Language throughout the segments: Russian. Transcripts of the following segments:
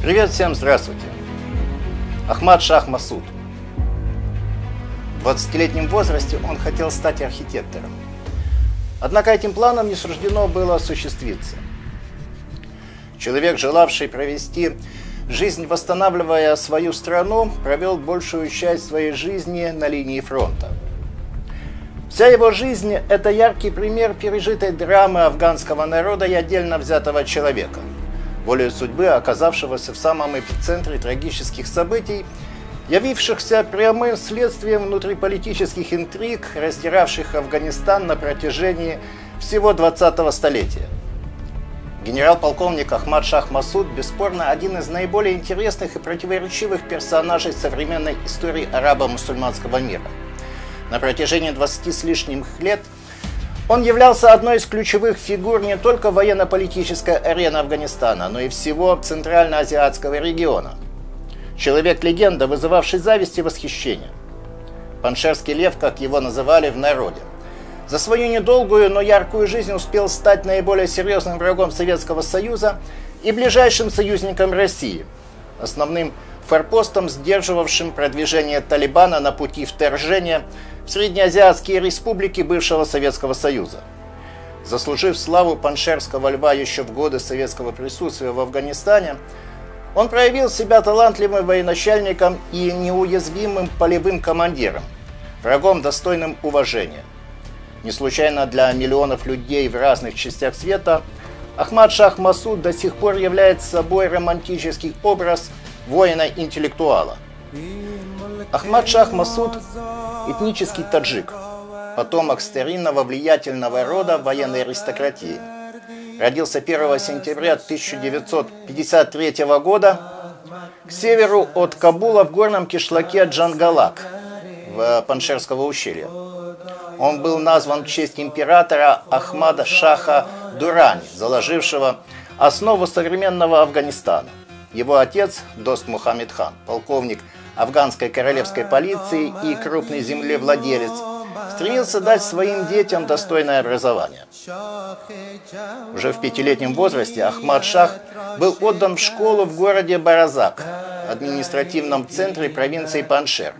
Привет всем, здравствуйте. Ахмад Шах Масуд. В 20-летнем возрасте он хотел стать архитектором. Однако этим планам не суждено было осуществиться. Человек, желавший провести жизнь, восстанавливая свою страну, провел большую часть своей жизни на линии фронта. Вся его жизнь – это яркий пример пережитой драмы афганского народа и отдельно взятого человека, волею судьбы оказавшегося в самом эпицентре трагических событий, явившихся прямым следствием внутриполитических интриг, раздиравших Афганистан на протяжении всего 20-го столетия. Генерал-полковник Ахмад Шах Масуд бесспорно один из наиболее интересных и противоречивых персонажей современной истории арабо-мусульманского мира. На протяжении 20 с лишним лет он являлся одной из ключевых фигур не только военно-политической арены Афганистана, но и всего Центральноазиатского региона. Человек-легенда, вызывавший зависть и восхищение. Паншерский лев, как его называли в народе. За свою недолгую, но яркую жизнь успел стать наиболее серьезным врагом Советского Союза и ближайшим союзником России, основным форпостом, сдерживавшим продвижение Талибана на пути вторжения в среднеазиатские республики бывшего Советского Союза. Заслужив славу Паншерского льва еще в годы советского присутствия в Афганистане, он проявил себя талантливым военачальником и неуязвимым полевым командиром, врагом, достойным уважения. Не случайно для миллионов людей в разных частях света Ахмад Шах Масуд до сих пор является собой романтический образ воина-интеллектуала. Ахмад Шах Масуд – этнический таджик, потомок старинного влиятельного рода военной аристократии. Родился 1 сентября 1953 года к северу от Кабула в горном кишлаке Джангалак в Паншерского ущелья. Он был назван в честь императора Ахмада Шаха Дурани, заложившего основу современного Афганистана. Его отец, Дост Мухаммед хан, полковник афганской королевской полиции и крупный землевладелец, стремился дать своим детям достойное образование. Уже в 5-летнем возрасте Ахмад Шах был отдан в школу в городе Баразак, административном центре провинции Паншер.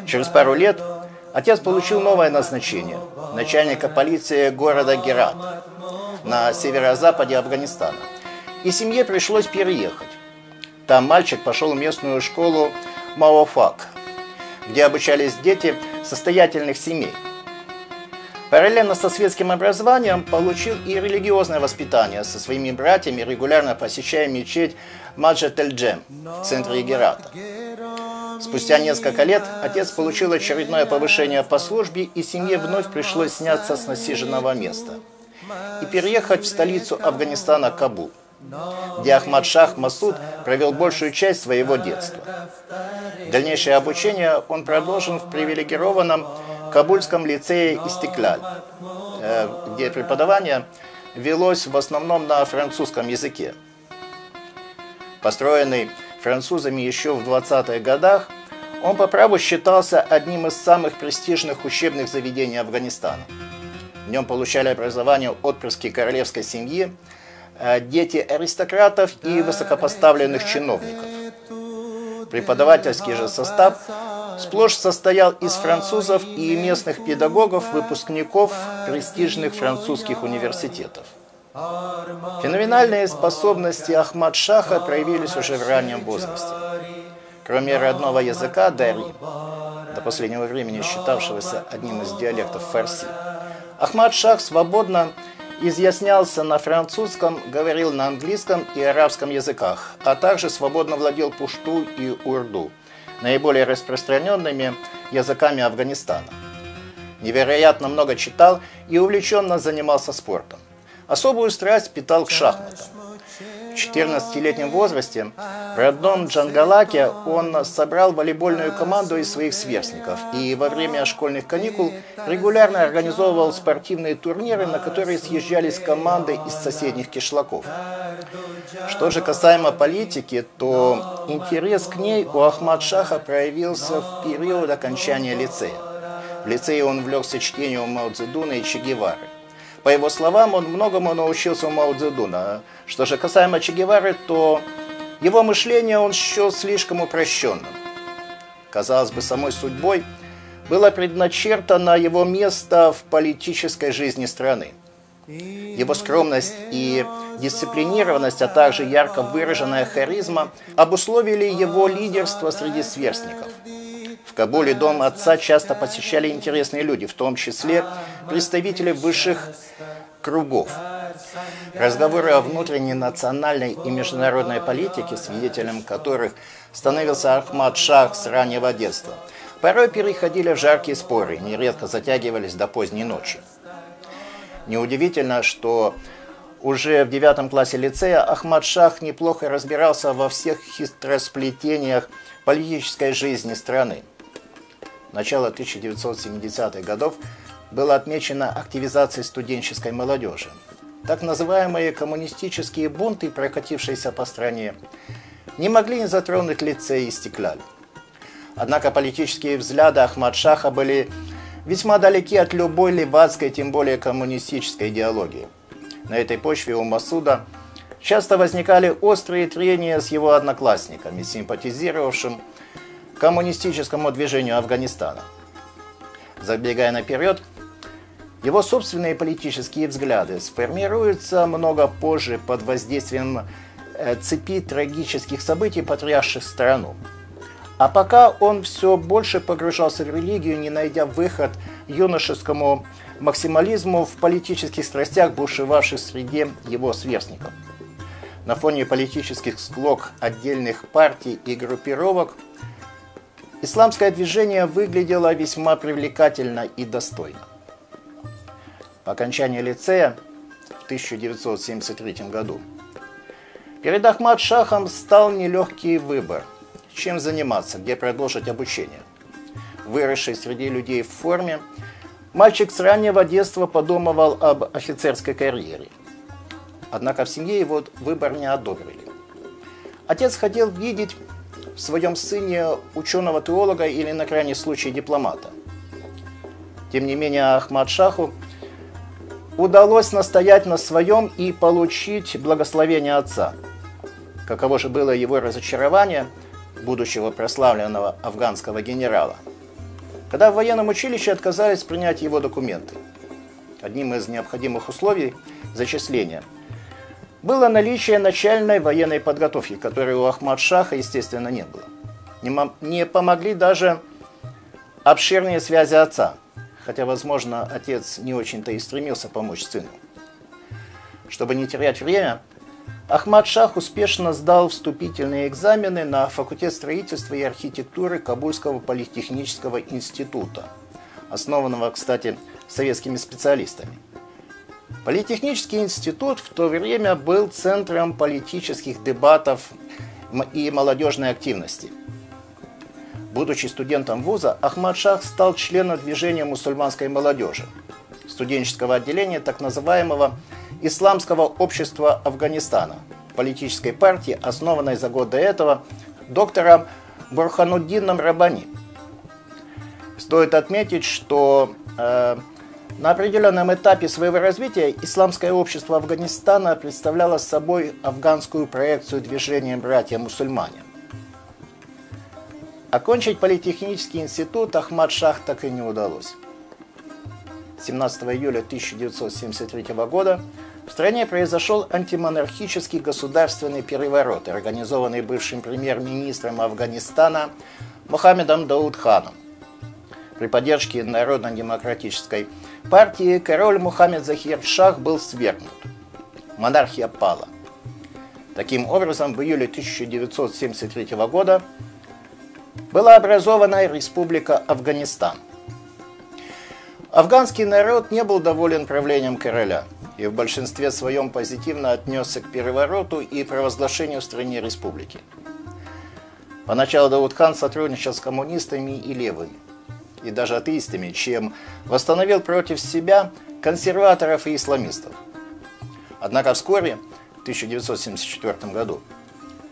Через пару лет отец получил новое назначение – начальника полиции города Герат на северо-западе Афганистана. И семье пришлось переехать. Там мальчик пошел в местную школу Мауафак, где обучались дети состоятельных семей. Параллельно со светским образованием получил и религиозное воспитание со своими братьями, регулярно посещая мечеть Маджет-эль-Джем в центре Герата. Спустя несколько лет отец получил очередное повышение по службе, и семье вновь пришлось сняться с насиженного места и переехать в столицу Афганистана Кабул, где Ахмад Шах Масуд провел большую часть своего детства. Дальнейшее обучение он продолжил в привилегированном Кабульском лицее Истикляль, где преподавание велось в основном на французском языке. Построенный французами еще в 20-х годах, он по праву считался одним из самых престижных учебных заведений Афганистана. В нем получали образование отпрыски королевской семьи, дети аристократов и высокопоставленных чиновников. Преподавательский же состав сплошь состоял из французов и местных педагогов, выпускников престижных французских университетов. Феноменальные способности Ахмад Шаха проявились уже в раннем возрасте. Кроме родного языка дари, до последнего времени считавшегося одним из диалектов фарси, Ахмад Шах свободно изъяснялся на французском, говорил на английском и арабском языках, а также свободно владел пушту и урду, наиболее распространенными языками Афганистана. Невероятно много читал и увлеченно занимался спортом. Особую страсть питал к шахматам. В 14-летнем возрасте в родном Джангалаке он собрал волейбольную команду из своих сверстников и во время школьных каникул регулярно организовывал спортивные турниры, на которые съезжались команды из соседних кишлаков. Что же касаемо политики, то интерес к ней у Ахмад Шаха проявился в период окончания лицея. В лицее он увлекся чтением Мао Цзэдуна и Че Гевары. По его словам, он многому научился у Мао Цзэдуна. Что же касаемо Че Гевары, то Его мышление он счел слишком упрощенным. Казалось бы, самой судьбой было предначертано его место в политической жизни страны. Его скромность и дисциплинированность, а также ярко выраженная харизма обусловили его лидерство среди сверстников. В Кабуле дом отца часто посещали интересные люди, в том числе представители высших кругов. Разговоры о внутренней, национальной и международной политике, свидетелем которых становился Ахмад Шах с раннего детства, порой переходили в жаркие споры и нередко затягивались до поздней ночи. Неудивительно, что уже в 9 классе лицея Ахмад Шах неплохо разбирался во всех хитросплетениях политической жизни страны. Начало 1970-х годов было отмечено активизацией студенческой молодежи. Так называемые коммунистические бунты, прокатившиеся по стране, не могли не затронуть лицей Истиклаль. Однако политические взгляды Ахмад Шаха были весьма далеки от любой левацкой, тем более коммунистической идеологии. На этой почве у Масуда часто возникали острые трения с его одноклассниками, симпатизировавшим коммунистическому движению Афганистана. Забегая наперед, его собственные политические взгляды сформируются много позже под воздействием цепи трагических событий, потрясших страну. А пока он все больше погружался в религию, не найдя выход юношескому максимализму в политических страстях, бушевавших среди его сверстников. На фоне политических склок отдельных партий и группировок исламское движение выглядело весьма привлекательно и достойно. По окончании лицея в 1973 году перед Ахмад Шахом стал нелегкий выбор, чем заниматься, где продолжить обучение. Выросший среди людей в форме, мальчик с раннего детства подумывал об офицерской карьере. Однако в семье его выбор не одобрили. Отец хотел видеть в своем сыне ученого-теолога или, на крайний случай, дипломата. Тем не менее, Ахмад Шаху удалось настоять на своем и получить благословение отца. Каково же было его разочарование, будущего прославленного афганского генерала, когда в военном училище отказались принять его документы. Одним из необходимых условий зачисления было наличие начальной военной подготовки, которой у Ахмад Шаха, естественно, не было. Не помогли даже обширные связи отца, хотя, возможно, отец не очень-то и стремился помочь сыну. Чтобы не терять время, Ахмад Шах успешно сдал вступительные экзамены на факультет строительства и архитектуры Кабульского политехнического института, основанного, кстати, советскими специалистами. Политехнический институт в то время был центром политических дебатов и молодежной активности. Будучи студентом вуза, Ахмад Шах стал членом движения мусульманской молодежи, студенческого отделения так называемого Исламского общества Афганистана, политической партии, основанной за год до этого доктором Бурхануддином Раббани. Стоит отметить, что на определенном этапе своего развития Исламское общество Афганистана представляло собой афганскую проекцию движения «Братья-мусульмане». Окончить политехнический институт Ахмад Шах так и не удалось. 17 июля 1973 года в стране произошел антимонархический государственный переворот, организованный бывшим премьер-министром Афганистана Мохаммедом Дауд Ханом. При поддержке Народно-демократической партии король Мухаммед Захир Шах был свергнут. Монархия пала. Таким образом, в июле 1973 года была образована Республика Афганистан. Афганский народ не был доволен правлением короля и в большинстве своем позитивно отнесся к перевороту и провозглашению в стране республики. Поначалу Дауд Хан сотрудничал с коммунистами и левыми, и даже атеистами, чем восстановил против себя консерваторов и исламистов. Однако вскоре, в 1974 году,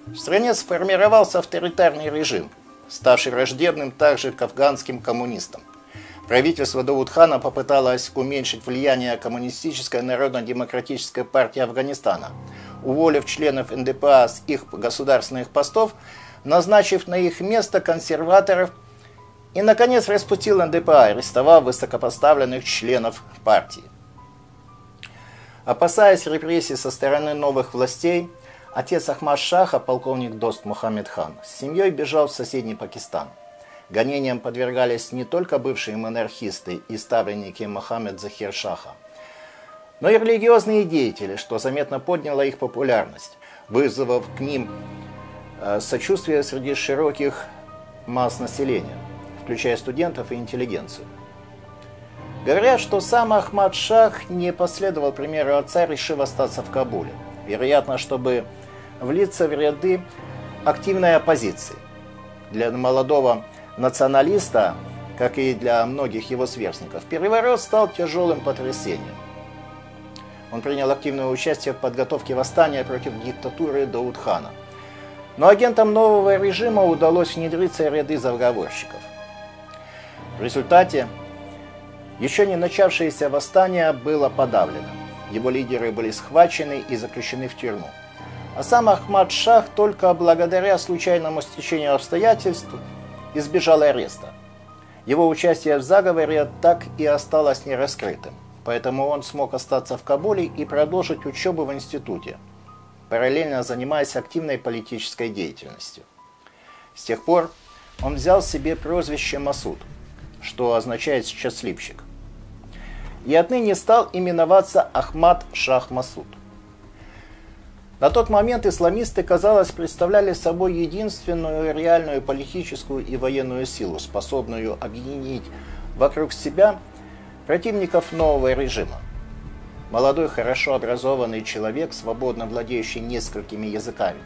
в стране сформировался авторитарный режим, ставший враждебным также к афганским коммунистам. Правительство Дауд Хана попыталось уменьшить влияние Коммунистической народно-демократической партии Афганистана, уволив членов НДПА с их государственных постов, назначив на их место консерваторов, и, наконец, распустил НДПА, арестовав высокопоставленных членов партии. Опасаясь репрессий со стороны новых властей, отец Ахмад-Шаха, полковник Дост Мухаммед хан, с семьей бежал в соседний Пакистан. Гонениям подвергались не только бывшие монархисты и ставленники Мухаммед Захир-Шаха, но и религиозные деятели, что заметно подняло их популярность, вызвав к ним сочувствие среди широких масс населения, включая студентов и интеллигенцию. Говорят, что сам Ахмад-Шах не последовал примеру отца, решив остаться в Кабуле, вероятно, чтобы влиться в ряды активной оппозиции. Для молодого националиста, как и для многих его сверстников, переворот стал тяжелым потрясением. Он принял активное участие в подготовке восстания против диктатуры Даудхана. Но агентам нового режима удалось внедриться в ряды заговорщиков. В результате еще не начавшееся восстание было подавлено. Его лидеры были схвачены и заключены в тюрьму. А сам Ахмад-Шах только благодаря случайному стечению обстоятельств избежал ареста. Его участие в заговоре так и осталось нераскрытым. Поэтому он смог остаться в Кабуле и продолжить учебу в институте, параллельно занимаясь активной политической деятельностью. С тех пор он взял себе прозвище Масуд, что означает «счастливчик», и отныне стал именоваться Ахмад-Шах Масуд. На тот момент исламисты, казалось, представляли собой единственную реальную политическую и военную силу, способную объединить вокруг себя противников нового режима. Молодой, хорошо образованный человек, свободно владеющий несколькими языками,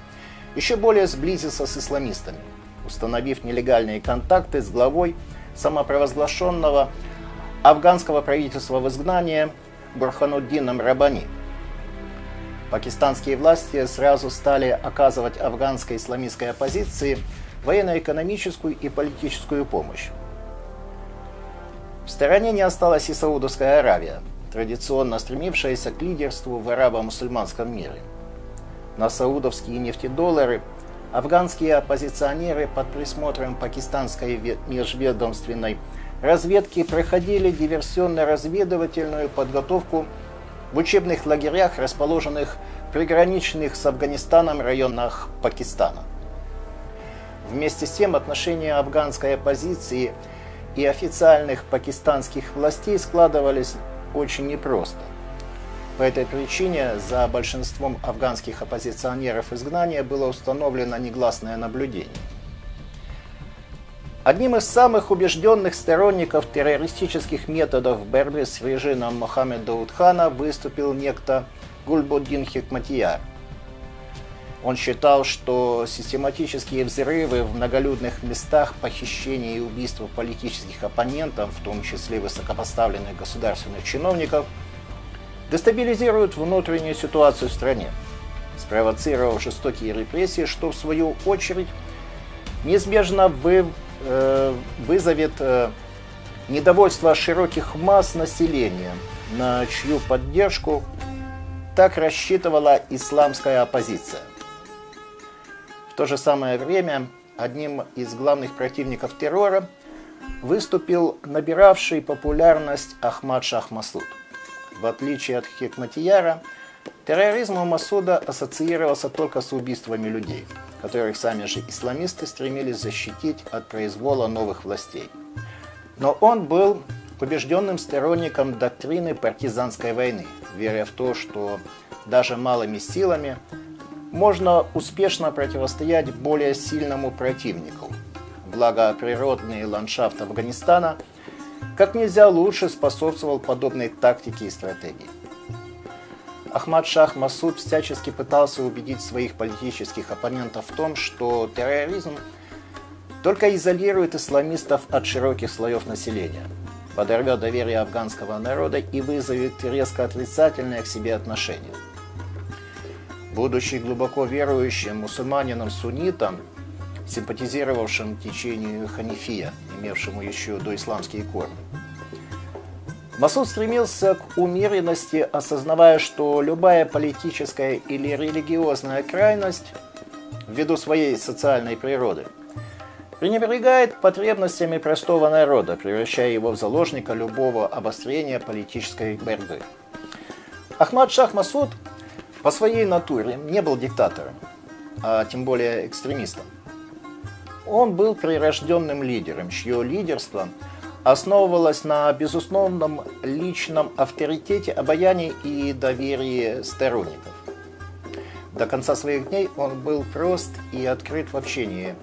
еще более сблизился с исламистами, установив нелегальные контакты с главой самопровозглашенного афганского правительства в изгнании Бурхануддином Раббани. Пакистанские власти сразу стали оказывать афганской исламистской оппозиции военно-экономическую и политическую помощь. В стороне не осталась и Саудовская Аравия, традиционно стремившаяся к лидерству в арабо-мусульманском мире. На саудовские нефтедоллары афганские оппозиционеры под присмотром пакистанской межведомственной разведки проходили диверсионно-разведывательную подготовку в учебных лагерях, расположенных в приграничных с Афганистаном районах Пакистана. Вместе с тем отношения афганской оппозиции и официальных пакистанских властей складывались очень непросто. По этой причине за большинством афганских оппозиционеров изгнания было установлено негласное наблюдение. Одним из самых убежденных сторонников террористических методов борьбы с режимом Мухаммеда Даудхана выступил некто Гульбуддин Хикматияр. Он считал, что систематические взрывы в многолюдных местах, похищения и убийства политических оппонентов, в том числе высокопоставленных государственных чиновников, дестабилизируют внутреннюю ситуацию в стране, спровоцировав жестокие репрессии, что в свою очередь неизбежно вызовет недовольство широких масс населения, на чью поддержку так рассчитывала исламская оппозиция. В то же самое время одним из главных противников террора выступил набиравший популярность Ахмад-Шах Масуд. В отличие от Хикматияра, терроризм у Масуда ассоциировался только с убийствами людей, которых сами же исламисты стремились защитить от произвола новых властей. Но он был убежденным сторонником доктрины партизанской войны, веря в то, что даже малыми силами можно успешно противостоять более сильному противнику. Благо, природный ландшафт Афганистана как нельзя лучше способствовал подобной тактике и стратегии. Ахмад-Шах Масуд всячески пытался убедить своих политических оппонентов в том, что терроризм только изолирует исламистов от широких слоев населения, подорвет доверие афганского народа и вызовет резко отрицательное к себе отношение. Будучи глубоко верующим мусульманином-суннитом, симпатизировавшим течению ханифия, имевшему еще доисламские корни, Масуд стремился к умеренности, осознавая, что любая политическая или религиозная крайность, ввиду своей социальной природы, пренебрегает потребностями простого народа, превращая его в заложника любого обострения политической борьбы. Ахмад Шах Масуд по своей натуре не был диктатором, а тем более экстремистом. Он был прирожденным лидером, чье лидерство основывалось на безусловном личном авторитете, обаянии и доверии сторонников. До конца своих дней он был прост и открыт в общении,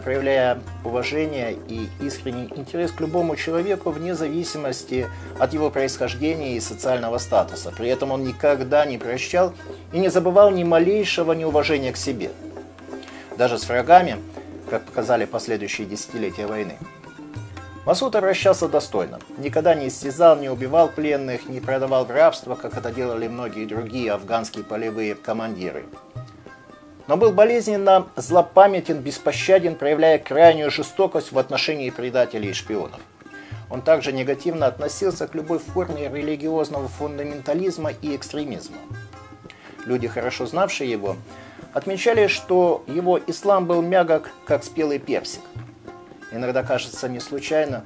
проявляя уважение и искренний интерес к любому человеку вне зависимости от его происхождения и социального статуса. При этом он никогда не прощал и не забывал ни малейшего неуважения к себе. Даже с врагами, как показали последующие десятилетия войны. Масуд обращался достойно, никогда не истязал, не убивал пленных, не продавал в рабство, как это делали многие другие афганские полевые командиры. Но был болезненно злопамятен, беспощаден, проявляя крайнюю жестокость в отношении предателей и шпионов. Он также негативно относился к любой форме религиозного фундаментализма и экстремизма. Люди, хорошо знавшие его, отмечали, что его ислам был мягок, как спелый персик. Иногда кажется не случайно,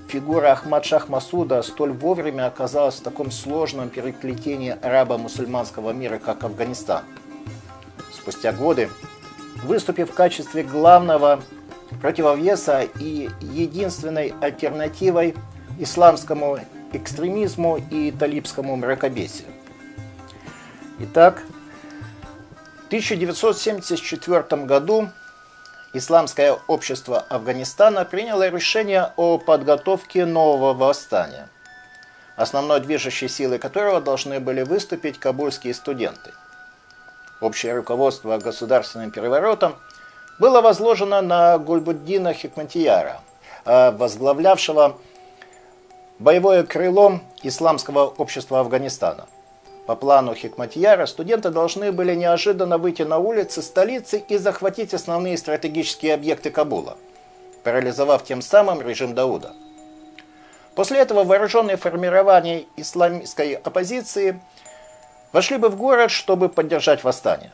фигура Ахмад Шах Масуда столь вовремя оказалась в таком сложном переплетении арабо-мусульманского мира, как Афганистан. Спустя годы, выступив в качестве главного противовеса и единственной альтернативой исламскому экстремизму и талибскому мракобесию. Итак, в 1974 году Исламское общество Афганистана приняло решение о подготовке нового восстания, основной движущей силой которого должны были выступить кабульские студенты. Общее руководство государственным переворотом было возложено на Гульбуддина Хикматияра, возглавлявшего боевое крыло Исламского общества Афганистана. По плану Хикматияра студенты должны были неожиданно выйти на улицы столицы и захватить основные стратегические объекты Кабула, парализовав тем самым режим Дауда. После этого вооруженные формирования исламистской оппозиции вошли бы в город, чтобы поддержать восстание.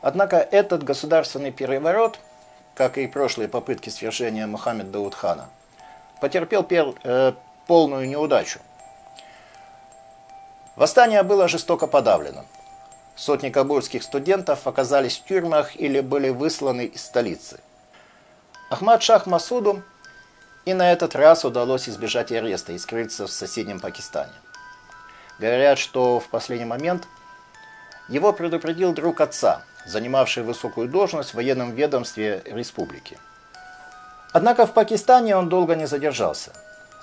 Однако этот государственный переворот, как и прошлые попытки свержения Мухаммеда Дауд-хана, потерпел полную неудачу. Восстание было жестоко подавлено. Сотни кабульских студентов оказались в тюрьмах или были высланы из столицы. Ахмад Шах Масуду и на этот раз удалось избежать ареста и скрыться в соседнем Пакистане. Говорят, что в последний момент его предупредил друг отца, занимавший высокую должность в военном ведомстве республики. Однако в Пакистане он долго не задержался.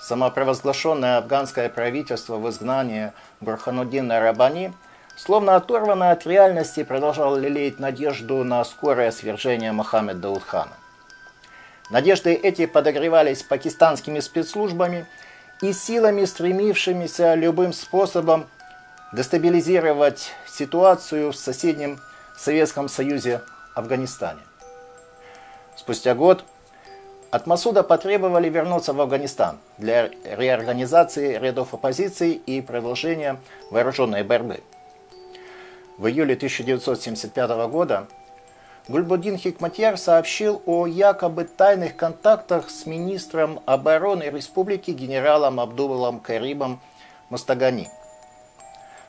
Самопровозглашенное афганское правительство в изгнании Бурхануддина Раббани, словно оторванное от реальности, продолжало лелеять надежду на скорое свержение Мухаммеда Дауд-хана. Надежды эти подогревались пакистанскими спецслужбами и силами, стремившимися любым способом дестабилизировать ситуацию в соседнем Советском Союзе Афганистане. Спустя год от Масуда потребовали вернуться в Афганистан для реорганизации рядов оппозиции и продолжения вооруженной борьбы. В июле 1975 года Гульбуддин Хикматияр сообщил о якобы тайных контактах с министром обороны республики генералом Абдуллом Карибом Мустагани.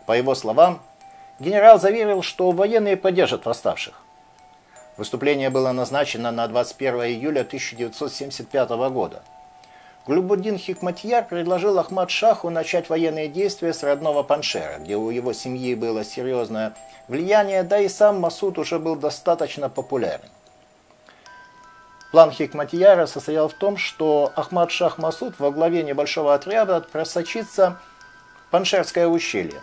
По его словам, генерал заверил, что военные поддержат восставших. Выступление было назначено на 21 июля 1975 года. Гульбуддин Хикматияр предложил Ахмад Шаху начать военные действия с родного Паншера, где у его семьи было серьезное влияние, да и сам Масуд уже был достаточно популярен. План Хикматияра состоял в том, что Ахмад Шах Масуд во главе небольшого отряда просочится в Паншерское ущелье,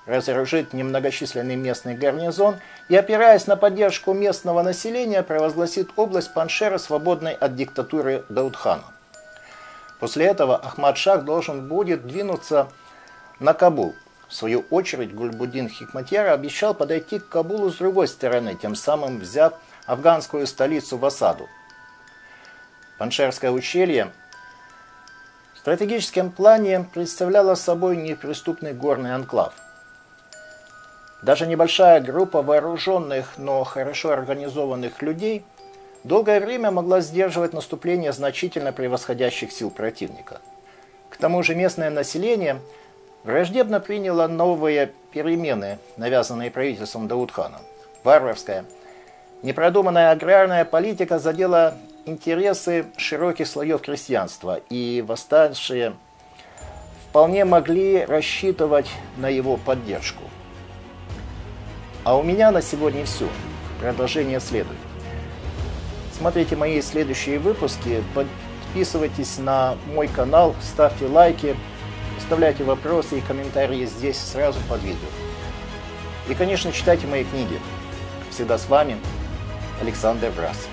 разоружить немногочисленный местный гарнизон и, опираясь на поддержку местного населения, провозгласит область Паншера свободной от диктатуры Дауд-хана. После этого Ахмад Шах должен будет двинуться на Кабул. В свою очередь Гульбуддин Хикматияр обещал подойти к Кабулу с другой стороны, тем самым взяв афганскую столицу в осаду. Паншерское ущелье стратегическом плане представляла собой неприступный горный анклав. Даже небольшая группа вооруженных, но хорошо организованных людей долгое время могла сдерживать наступление значительно превосходящих сил противника. К тому же местное население враждебно приняло новые перемены, навязанные правительством Даудхана. Варварская, непродуманная аграрная политика задела интересы широких слоев крестьянства, и восставшие вполне могли рассчитывать на его поддержку. А у меня на сегодня все. Продолжение следует. Смотрите мои следующие выпуски, подписывайтесь на мой канал, ставьте лайки, оставляйте вопросы и комментарии здесь сразу под видео. И, конечно, читайте мои книги. Всегда с вами Александр Брас.